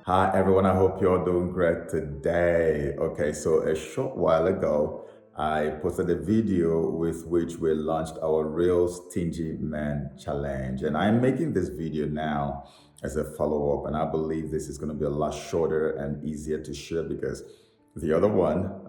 Hi everyone, I hope you're doing great today. Okay, so a short while ago, I posted a video with which we launched our Real Stingy Man Challenge. And I'm making this video now as a follow-up, and I believe this is going to be a lot shorter and easier to share because the other one,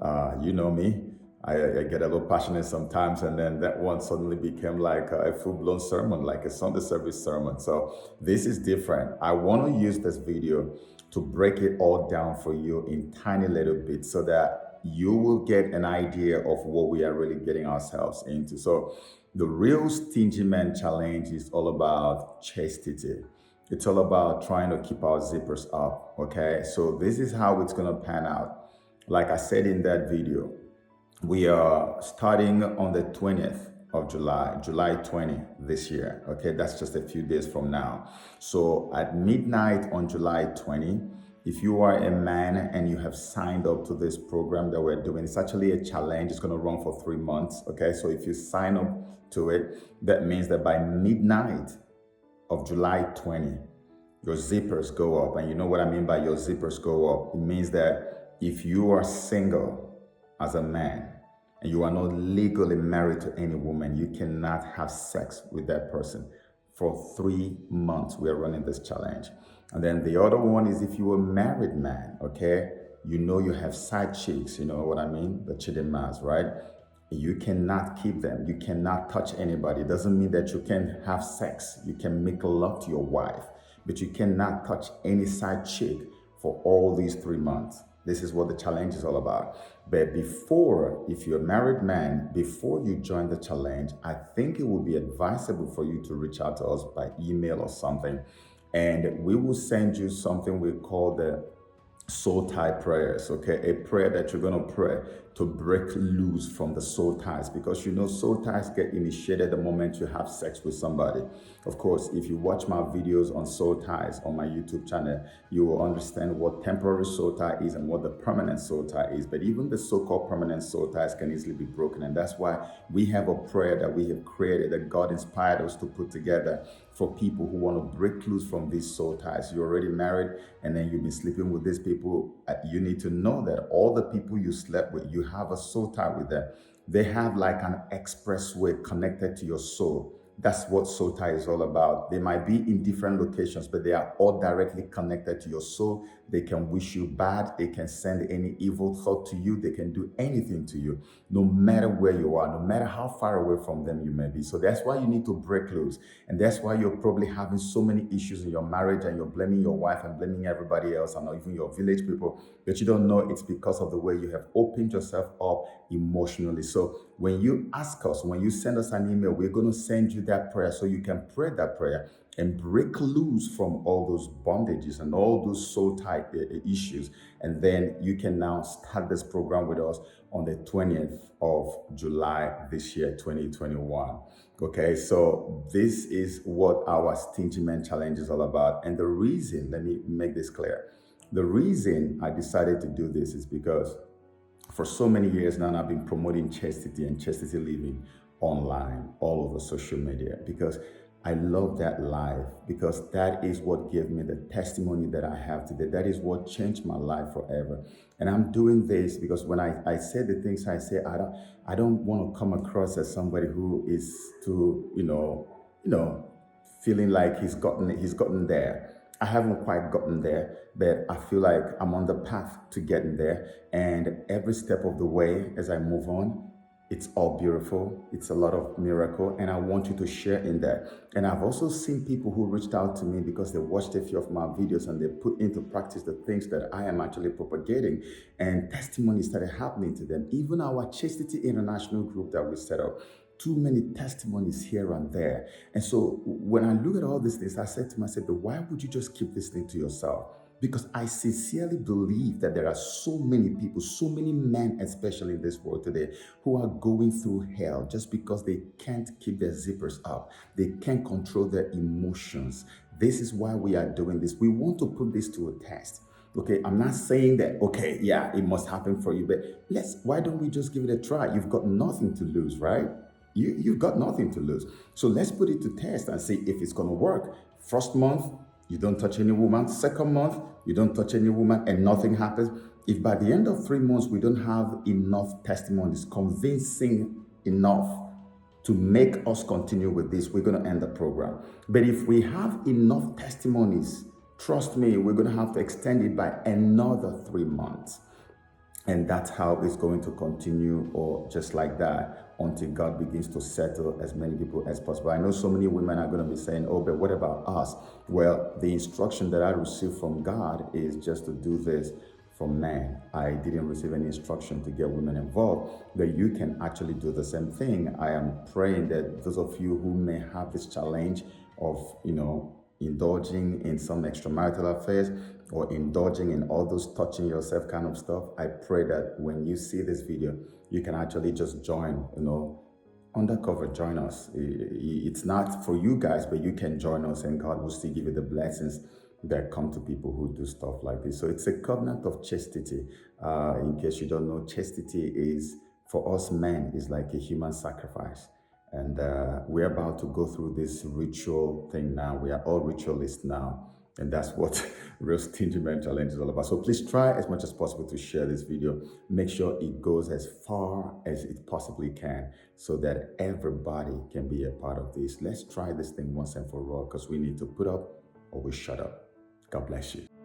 you know me, I get a little passionate sometimes, and then that one suddenly became like a full-blown sermon, like a Sunday service sermon. So this is different. I want to use this video to break it all down for you in tiny little bits so that you will get an idea of what we are really getting ourselves into. So the Real Stingy Man Challenge is all about chastity. It's all about trying to keep our zippers up, okay? So this is how it's gonna pan out. Like I said in that video, we are starting on the 20th of July, July 20 this year. Okay, that's just a few days from now. So at midnight on July 20, if you are a man and you have signed up to this program that we're doing, it's actually a challenge. It's going to run for 3 months. Okay, so if you sign up to it, that means that by midnight of July 20, your zippers go up. And you know what I mean by your zippers go up? It means that if you are single as a man and you are not legally married to any woman, you cannot have sex with that person for 3 months. We are running this challenge. And then the other one is if you're a married man, okay, you know you have side chicks, you know what I mean? The chidimas, right? You cannot keep them. You cannot touch anybody. It doesn't mean that you can have sex. You can make love to your wife, but you cannot touch any side chick for all these 3 months. This is what the challenge is all about. But before, if you're a married man, before you join the challenge, I think it would be advisable for you to reach out to us by email or something. And we will send you something we call the soul tie prayers, okay? A prayer that you're gonna pray to break loose from the soul ties, because you know soul ties get initiated the moment you have sex with somebody. Of course, if you watch my videos on soul ties on my YouTube channel, you will understand what temporary soul tie is and what the permanent soul tie is. But even the so-called permanent soul ties can easily be broken, and that's why we have a prayer that we have created that God inspired us to put together for people who want to break loose from these soul ties. You're already married and then you've been sleeping with these people. You need to know that all the people you slept with, you have a soul tie with them. They have like an expressway connected to your soul. That's what soul tie is all about. They might be in different locations, but they are all directly connected to your soul. They can wish you bad. They can send any evil thought to you. They can do anything to you, no matter where you are, no matter how far away from them you may be. So that's why you need to break loose. And that's why you're probably having so many issues in your marriage and you're blaming your wife and blaming everybody else and not even your village people, but you don't know it's because of the way you have opened yourself up emotionally. So when you ask us, when you send us an email, we're going to send you that prayer so you can pray that prayer and break loose from all those bondages and all those soul tie issues. And then you can now start this program with us on the 20th of July this year, 2021. Okay, so this is what our Stingy Man Challenge is all about. And the reason, let me make this clear. The reason I decided to do this is because for so many years now, I've been promoting chastity and chastity living online, all over social media, because I love that life, because that is what gave me the testimony that I have today. That is what changed my life forever. And I'm doing this because when I say the things I say, I don't want to come across as somebody who is too, feeling like he's gotten there. I haven't quite gotten there, but I feel like I'm on the path to getting there. And every step of the way as I move on, it's all beautiful. It's a lot of miracle. And I want you to share in that. And I've also seen people who reached out to me because they watched a few of my videos and they put into practice the things that I am actually propagating. And testimonies started happening to them. Even our Chastity International group that we set up, too many testimonies here and there. And so when I look at all these things, I said to myself, why would you just keep this thing to yourself? Because I sincerely believe that there are so many people, so many men, especially in this world today, who are going through hell just because they can't keep their zippers up. They can't control their emotions. This is why we are doing this. We want to put this to a test. Okay, I'm not saying that, okay, yeah, it must happen for you, but why don't we just give it a try? You've got nothing to lose, right? You've got nothing to lose. So let's put it to test and see if it's going to work. First month, you don't touch any woman. Second month, you don't touch any woman and nothing happens. If by the end of 3 months we don't have enough testimonies, convincing enough to make us continue with this, we're going to end the program. But if we have enough testimonies, trust me, we're going to have to extend it by another 3 months. And that's how it's going to continue, or just like that, until God begins to settle as many people as possible. I know so many women are going to be saying, oh, but what about us? Well, the instruction that I received from God is just to do this for men. I didn't receive any instruction to get women involved, but you can actually do the same thing. I am praying that those of you who may have this challenge of, indulging in some extramarital affairs or indulging in all those touching yourself kind of stuff, I pray that when you see this video, you can actually just join, undercover, join us. It's not for you guys, but you can join us and God will still give you the blessings that come to people who do stuff like this. So it's a covenant of chastity. In case you don't know, chastity is, for us men, is like a human sacrifice. And we're about to go through this ritual thing now. We are all ritualists now. And that's what Real Stingy Man Challenge is all about. So please try as much as possible to share this video. Make sure it goes as far as it possibly can so that everybody can be a part of this. Let's try this thing once and for all, because we need to put up or we shut up. God bless you.